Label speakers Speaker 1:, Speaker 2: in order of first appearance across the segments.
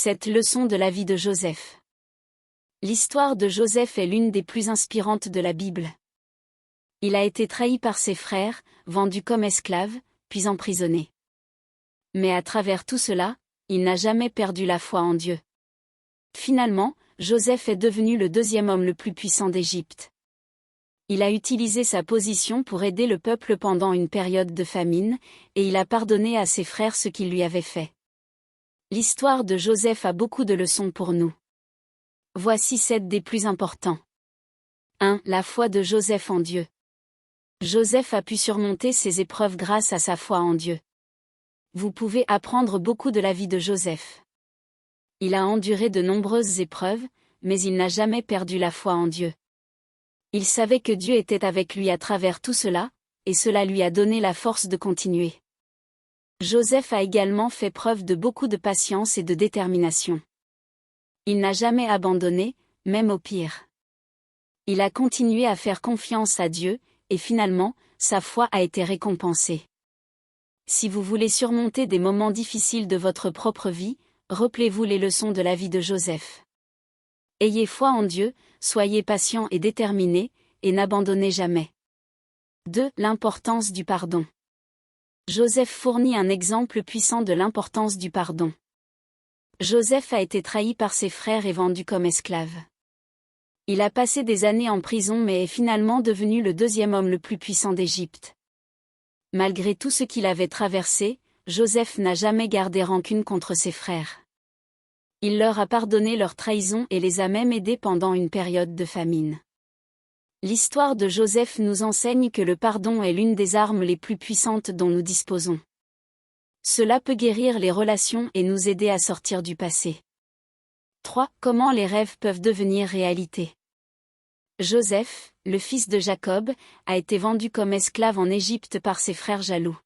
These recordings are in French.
Speaker 1: Cette leçon de la vie de Joseph. L'histoire de Joseph est l'une des plus inspirantes de la Bible. Il a été trahi par ses frères, vendu comme esclave, puis emprisonné. Mais à travers tout cela, il n'a jamais perdu la foi en Dieu. Finalement, Joseph est devenu le deuxième homme le plus puissant d'Égypte. Il a utilisé sa position pour aider le peuple pendant une période de famine, et il a pardonné à ses frères ce qu'ils lui avaient fait. L'histoire de Joseph a beaucoup de leçons pour nous. Voici 7 des plus importants. 1. La foi de Joseph en Dieu. Joseph a pu surmonter ses épreuves grâce à sa foi en Dieu. Vous pouvez apprendre beaucoup de la vie de Joseph. Il a enduré de nombreuses épreuves, mais il n'a jamais perdu la foi en Dieu. Il savait que Dieu était avec lui à travers tout cela, et cela lui a donné la force de continuer. Joseph a également fait preuve de beaucoup de patience et de détermination. Il n'a jamais abandonné, même au pire. Il a continué à faire confiance à Dieu, et finalement, sa foi a été récompensée. Si vous voulez surmonter des moments difficiles de votre propre vie, rappelez-vous les leçons de la vie de Joseph. Ayez foi en Dieu, soyez patient et déterminé, et n'abandonnez jamais. 2. L'importance du pardon. Joseph fournit un exemple puissant de l'importance du pardon. Joseph a été trahi par ses frères et vendu comme esclave. Il a passé des années en prison mais est finalement devenu le deuxième homme le plus puissant d'Égypte. Malgré tout ce qu'il avait traversé, Joseph n'a jamais gardé rancune contre ses frères. Il leur a pardonné leur trahison et les a même aidés pendant une période de famine. L'histoire de Joseph nous enseigne que le pardon est l'une des armes les plus puissantes dont nous disposons. Cela peut guérir les relations et nous aider à sortir du passé. 3. Comment les rêves peuvent devenir réalité. Joseph, le fils de Jacob, a été vendu comme esclave en Égypte par ses frères jaloux.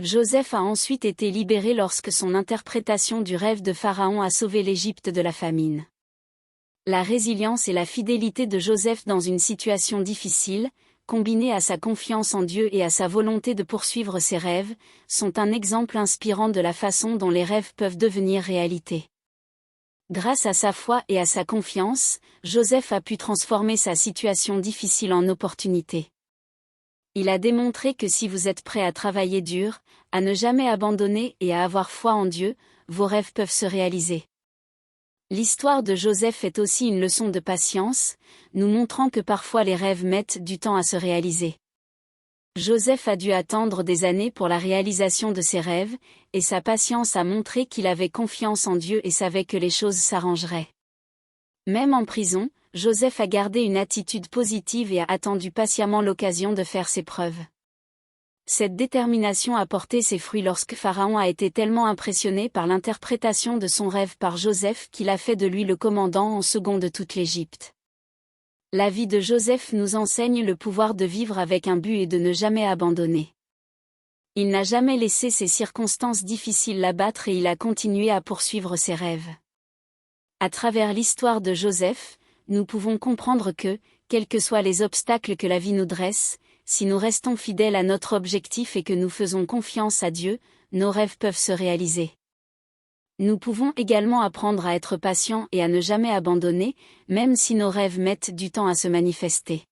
Speaker 1: Joseph a ensuite été libéré lorsque son interprétation du rêve de Pharaon a sauvé l'Égypte de la famine. La résilience et la fidélité de Joseph dans une situation difficile, combinée à sa confiance en Dieu et à sa volonté de poursuivre ses rêves, sont un exemple inspirant de la façon dont les rêves peuvent devenir réalité. Grâce à sa foi et à sa confiance, Joseph a pu transformer sa situation difficile en opportunité. Il a démontré que si vous êtes prêt à travailler dur, à ne jamais abandonner et à avoir foi en Dieu, vos rêves peuvent se réaliser. L'histoire de Joseph est aussi une leçon de patience, nous montrant que parfois les rêves mettent du temps à se réaliser. Joseph a dû attendre des années pour la réalisation de ses rêves, et sa patience a montré qu'il avait confiance en Dieu et savait que les choses s'arrangeraient. Même en prison, Joseph a gardé une attitude positive et a attendu patiemment l'occasion de faire ses preuves. Cette détermination a porté ses fruits lorsque Pharaon a été tellement impressionné par l'interprétation de son rêve par Joseph qu'il a fait de lui le commandant en second de toute l'Égypte. La vie de Joseph nous enseigne le pouvoir de vivre avec un but et de ne jamais abandonner. Il n'a jamais laissé ces circonstances difficiles l'abattre et il a continué à poursuivre ses rêves. À travers l'histoire de Joseph, nous pouvons comprendre que, quels que soient les obstacles que la vie nous dresse, si nous restons fidèles à notre objectif et que nous faisons confiance à Dieu, nos rêves peuvent se réaliser. Nous pouvons également apprendre à être patients et à ne jamais abandonner, même si nos rêves mettent du temps à se manifester.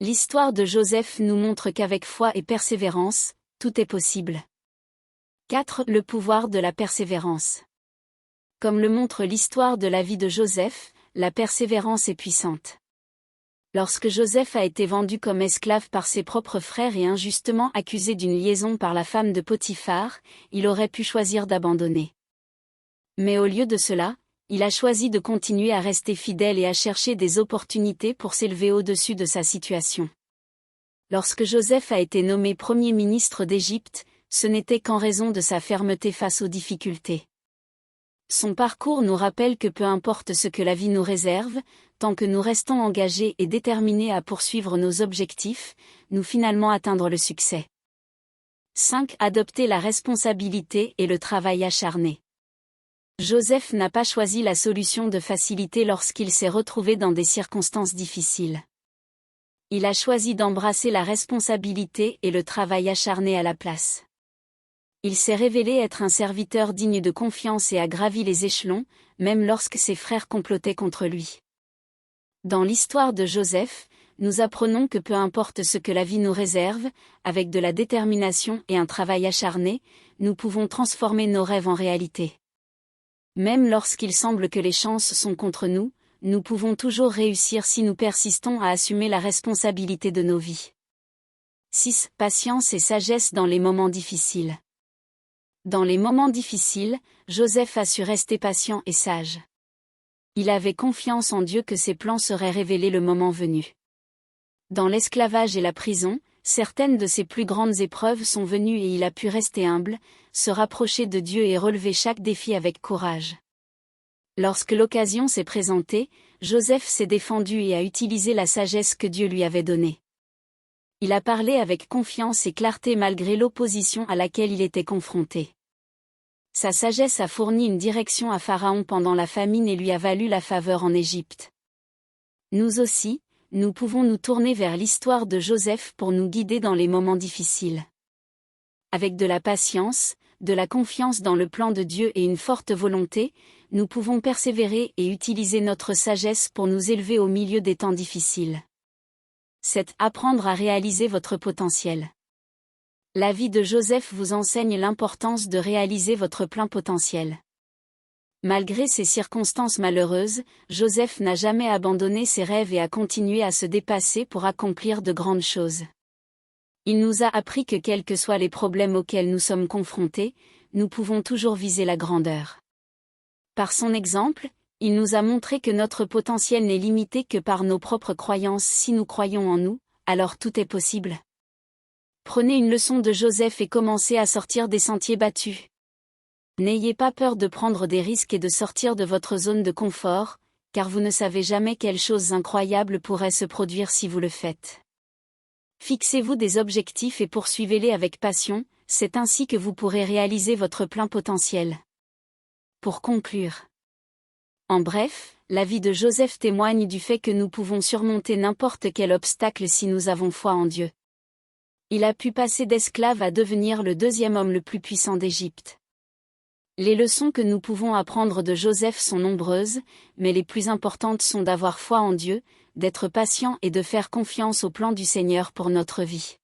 Speaker 1: L'histoire de Joseph nous montre qu'avec foi et persévérance, tout est possible. 4. Le pouvoir de la persévérance. Comme le montre l'histoire de la vie de Joseph, la persévérance est puissante. Lorsque Joseph a été vendu comme esclave par ses propres frères et injustement accusé d'une liaison par la femme de Potiphar, il aurait pu choisir d'abandonner. Mais au lieu de cela, il a choisi de continuer à rester fidèle et à chercher des opportunités pour s'élever au-dessus de sa situation. Lorsque Joseph a été nommé premier ministre d'Égypte, ce n'était qu'en raison de sa fermeté face aux difficultés. Son parcours nous rappelle que peu importe ce que la vie nous réserve, tant que nous restons engagés et déterminés à poursuivre nos objectifs, nous finalement atteindre le succès. 5. Adopter la responsabilité et le travail acharné. Joseph n'a pas choisi la solution de facilité lorsqu'il s'est retrouvé dans des circonstances difficiles. Il a choisi d'embrasser la responsabilité et le travail acharné à la place. Il s'est révélé être un serviteur digne de confiance et a gravi les échelons, même lorsque ses frères complotaient contre lui. Dans l'histoire de Joseph, nous apprenons que peu importe ce que la vie nous réserve, avec de la détermination et un travail acharné, nous pouvons transformer nos rêves en réalité. Même lorsqu'il semble que les chances sont contre nous, nous pouvons toujours réussir si nous persistons à assumer la responsabilité de nos vies. 6. Patience et sagesse dans les moments difficiles. Dans les moments difficiles, Joseph a su rester patient et sage. Il avait confiance en Dieu que ses plans seraient révélés le moment venu. Dans l'esclavage et la prison, certaines de ses plus grandes épreuves sont venues et il a pu rester humble, se rapprocher de Dieu et relever chaque défi avec courage. Lorsque l'occasion s'est présentée, Joseph s'est défendu et a utilisé la sagesse que Dieu lui avait donnée. Il a parlé avec confiance et clarté malgré l'opposition à laquelle il était confronté. Sa sagesse a fourni une direction à Pharaon pendant la famine et lui a valu la faveur en Égypte. Nous aussi, nous pouvons nous tourner vers l'histoire de Joseph pour nous guider dans les moments difficiles. Avec de la patience, de la confiance dans le plan de Dieu et une forte volonté, nous pouvons persévérer et utiliser notre sagesse pour nous élever au milieu des temps difficiles. 7. Apprendre à réaliser votre potentiel. La vie de Joseph vous enseigne l'importance de réaliser votre plein potentiel. Malgré ces circonstances malheureuses, Joseph n'a jamais abandonné ses rêves et a continué à se dépasser pour accomplir de grandes choses. Il nous a appris que quels que soient les problèmes auxquels nous sommes confrontés, nous pouvons toujours viser la grandeur. Par son exemple, il nous a montré que notre potentiel n'est limité que par nos propres croyances. Si nous croyons en nous, alors tout est possible. Prenez une leçon de Joseph et commencez à sortir des sentiers battus. N'ayez pas peur de prendre des risques et de sortir de votre zone de confort, car vous ne savez jamais quelles choses incroyables pourraient se produire si vous le faites. Fixez-vous des objectifs et poursuivez-les avec passion, c'est ainsi que vous pourrez réaliser votre plein potentiel. Pour conclure. En bref, la vie de Joseph témoigne du fait que nous pouvons surmonter n'importe quel obstacle si nous avons foi en Dieu. Il a pu passer d'esclave à devenir le deuxième homme le plus puissant d'Égypte. Les leçons que nous pouvons apprendre de Joseph sont nombreuses, mais les plus importantes sont d'avoir foi en Dieu, d'être patient et de faire confiance au plan du Seigneur pour notre vie.